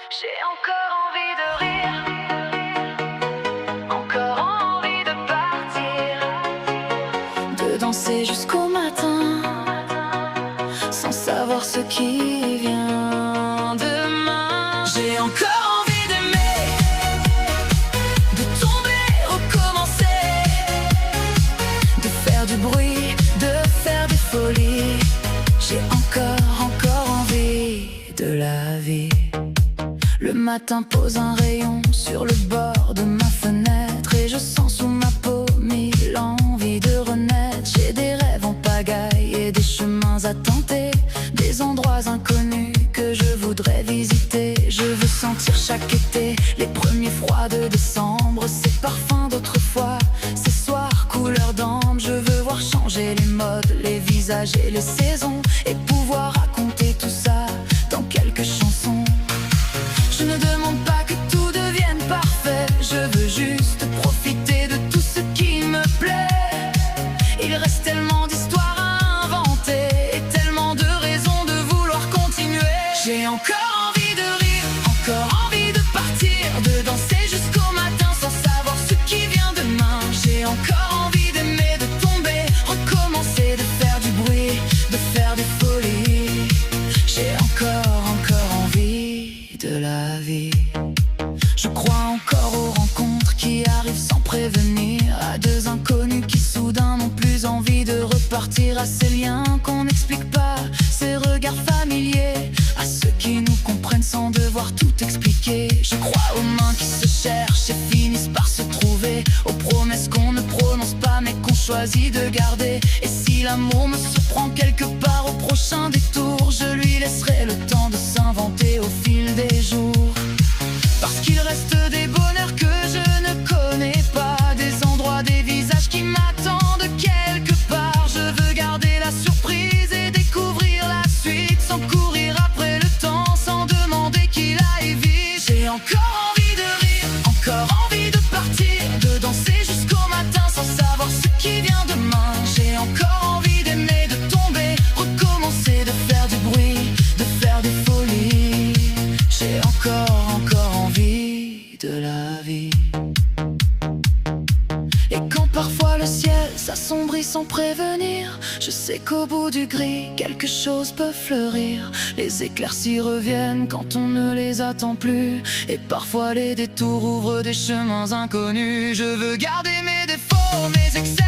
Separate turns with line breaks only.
J'ai encore envie de rire, encore envie de partir, de danser jusqu'au matin, sans savoir ce qui vient demain. J'ai encore envie d'aimer, de tomber, recommencer, de faire du bruit, de faire des folies. J'ai encore envie de la vie. Le matin pose un rayon sur le bord de ma fenêtre et je sens sous ma peau mille envies de renaître. J'ai des rêves en pagaille et des chemins à tenter, des endroits inconnus que je voudrais visiter. Je veux sentir chaque été les premiers froids de décembre, ces parfums d'autrefois, ces soirs couleur d'ambre. Je veux voir changer les modes, les visages et les saisons, et pouvoir raconter tout ça dans quelques chansons. Je ne demande pas que tout devienne parfait, je veux juste profiter de tout ce qui me plaît. Il reste tellement d'histoires à inventer et tellement de raisons de vouloir continuer. J'ai encore envie de rire, encore envie de partir, de danser jusqu'au matin sans savoir ce qui vient demain. J'ai encore envie d'aimer, de tomber, recommencer, de faire du bruit, de faire des folies. J'ai encore envie de la vie. Je crois encore aux rencontres qui arrivent sans prévenir, à deux inconnus qui soudain n'ont plus envie de repartir, à ces liens qu'on n'explique pas, ces regards familiers, à ceux qui nous comprennent sans devoir tout expliquer. Je crois aux mains qui se cherchent et finissent par se trouver, aux promesses qu'on ne prononce pas mais qu'on choisit de garder. Et si l'amour me surprend quelque part au prochain détour, je lui laisserai le temps de s'inventer au fil des jours. Parce qu'il reste des bonheurs que je ne connais pas, des endroits, des visages qui m'attendent quelque part. Je veux garder la surprise et découvrir la suite, sans courir après le temps, sans demander qu'il aille vite. J'ai encore envie de rire, encore envie de partir, de danser jusqu'au matin sans savoir ce qui vient demain. J'ai encore envie d'aimer, de tomber, recommencer, de faire du bruit, de faire des folies. J'ai encore envie de la vie. Et quand parfois le ciel s'assombrit sans prévenir, je sais qu'au bout du gris, quelque chose peut fleurir. Les éclaircies reviennent quand on ne les attend plus, et parfois les détours ouvrent des chemins inconnus. Je veux garder mes défauts, mes excès,